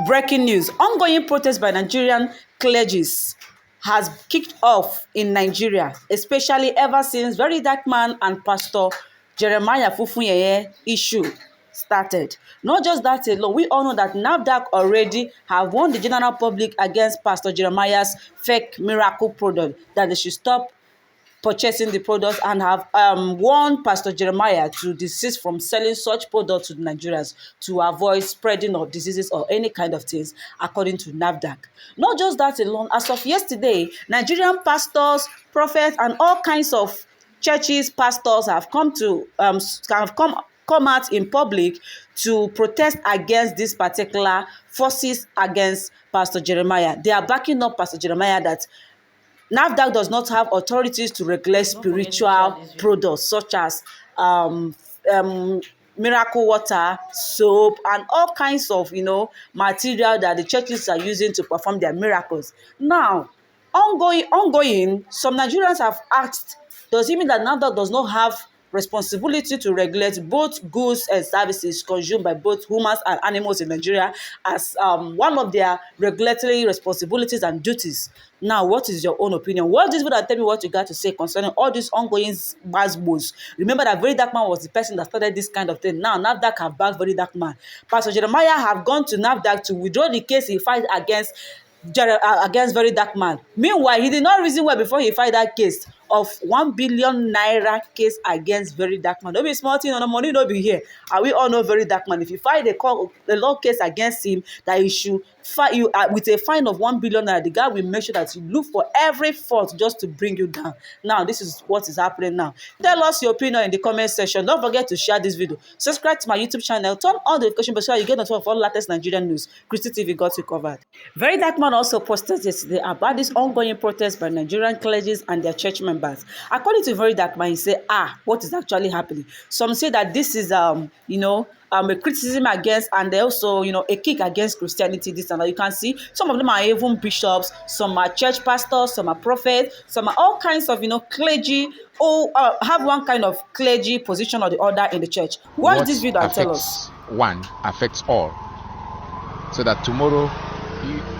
Breaking news. Ongoing protest by Nigerian clergies has kicked off in Nigeria, especially ever since Very Dark Man and Pastor Jeremiah Fufunyeye issue started. Not just that alone, we all know that NAFDAC already have warned the general public against Pastor Jeremiah's fake miracle product, that they should stop purchasing the products, and have warned Pastor Jeremiah to desist from selling such products to the Nigerians to avoid spreading of diseases or any kind of things, according to NAFDAC. Not just that alone, as of yesterday, Nigerian pastors, prophets, and all kinds of churches, pastors have come out in public to protest against this particular forces against Pastor Jeremiah. They are backing up Pastor Jeremiah that NAFDAC does not have authorities to regulate spiritual products such as miracle water, soap, and all kinds of, material that the churches are using to perform their miracles. Now, ongoing, some Nigerians have asked, does it mean that NAFDAC does not have responsibility to regulate both goods and services consumed by both humans and animals in Nigeria as one of their regulatory responsibilities and duties? Now, what is your own opinion? Watch this video and tell me what you got to say concerning all these ongoing buzzwords. Remember that Very Dark Man was the person that started this kind of thing. Now, NAFDAC have backed Very Dark Man. Pastor Jeremiah have gone to NAFDAC to withdraw the case he filed against Very Dark Man. Meanwhile, he did not reason well before he filed that case of 1 billion naira case against Very Dark Man. Don't be smart, no money, no be here. And we all know Very Dark Man. If you file a law case against him, that he should file you with a fine of 1 billion naira, the guy will make sure that you look for every fault just to bring you down. Now, this is what is happening now. Tell us your opinion in the comment section. Don't forget to share this video. Subscribe to my YouTube channel. Turn on the notification bell so you get notified of all latest Nigerian news. Christy TV got you covered. Very Dark Man also posted yesterday about this ongoing protest by Nigerian clergies and their church members. According to Very Dark Man, he said, what is actually happening? Some say that this is a criticism against, and also, a kick against Christianity, this and that. You can see some of them are even bishops, some are church pastors, some are prophets, some are all kinds of, clergy, or have one kind of clergy position or the other in the church. Watch this video and tell us. One affects all. So that tomorrow,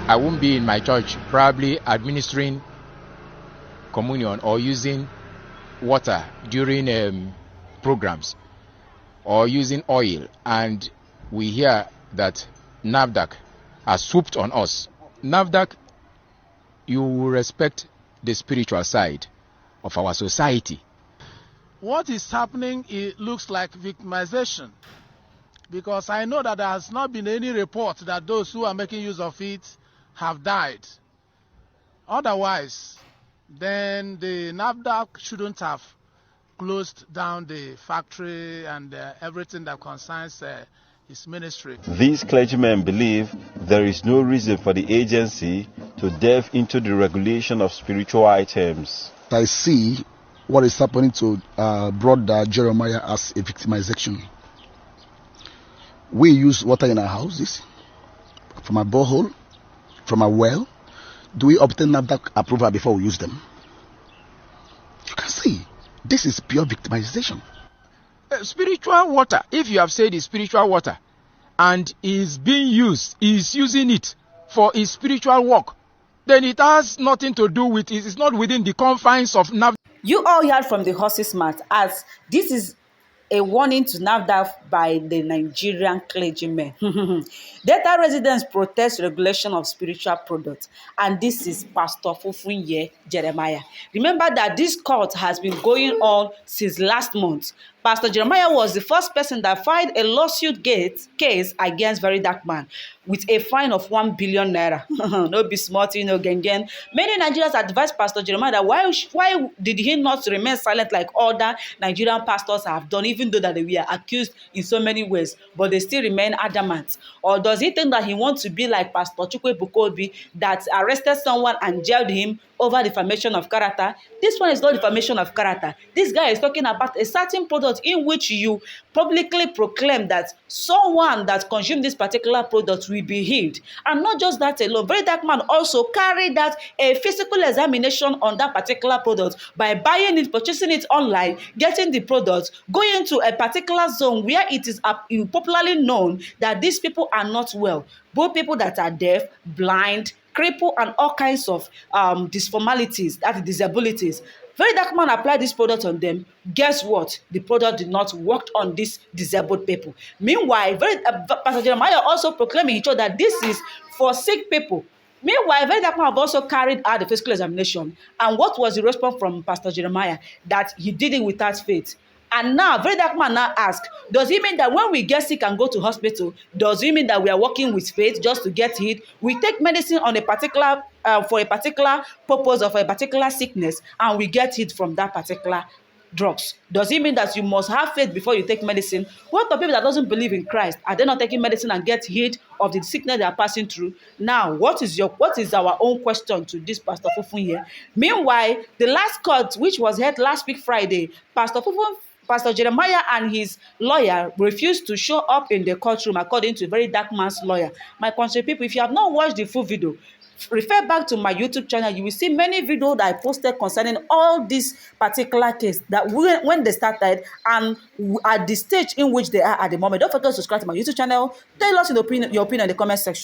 I won't be in my church, probably administering communion or using water during programs or using oil, and we hear that NAFDAC has swooped on us. NAFDAC, you will respect the spiritual side of our society. What is happening, it looks like victimization, because I know that there has not been any report that those who are making use of it have died. Otherwise, then the NAFDAC shouldn't have closed down the factory and everything that concerns his ministry. These clergymen believe there is no reason for the agency to delve into the regulation of spiritual items. I see what is happening to brother Jeremiah as a victimization. We use water in our houses, from a borehole, from a well. Do we obtain NAFDAC approval before we use them? You can see, this is pure victimization. Spiritual water, if you have said it's spiritual water and is being used, is using it for his spiritual work, then it has nothing to do with it. It's not within the confines of NAFDAC. You all heard from the horse's mouth, as this is a warning to NAFDAC by the Nigerian clergymen. Delta residents protest regulation of spiritual products, and this is Pastor Fufunyeye Jeremiah. Remember that this court has been going on since last month. Pastor Jeremiah was the first person that filed a lawsuit case against Very Dark Man with a fine of 1 billion naira. No be smart, gang. Many Nigerians advised Pastor Jeremiah that why did he not remain silent like other Nigerian pastors have done, even though that they were accused in so many ways, but they still remain adamant? Or does he think that he wants to be like Pastor Chukwu that arrested someone and jailed him over defamation of character? This one is not defamation of character. This guy is talking about a certain product product in which you publicly proclaim that someone that consumed this particular product will be healed. And not just that alone, Very Dark Man also carried out a physical examination on that particular product by buying it, purchasing it online, getting the product, going to a particular zone where it is popularly known that these people are not well. Both people that are deaf, blind, crippled, and all kinds of disformalities, that is disabilities. Very Dark Man applied this product on them. Guess what? The product did not work on these disabled people. Meanwhile, Pastor Jeremiah also proclaimed in church that this is for sick people. Meanwhile, Very Dark Man have also carried out the physical examination. And what was the response from Pastor Jeremiah? That he did it without faith. And now, Very Dark Man now ask, does it mean that when we get sick and go to hospital, does it mean that we are working with faith just to get healed? We take medicine on a particular, for a particular purpose of a particular sickness, and we get healed from that particular drugs. Does it mean that you must have faith before you take medicine? What of people that doesn't believe in Christ? Are they not taking medicine and get healed of the sickness they are passing through? Now, what is our own question to this Pastor Fufun here? Meanwhile, the last court, which was held last week Friday, Pastor Jeremiah and his lawyer refused to show up in the courtroom, according to Very Dark Man's lawyer. My country people, if you have not watched the full video, refer back to my YouTube channel. You will see many videos that I posted concerning all this particular case, that when they started and at the stage in which they are at the moment. Don't forget to subscribe to my YouTube channel. Tell us your opinion in the comment section.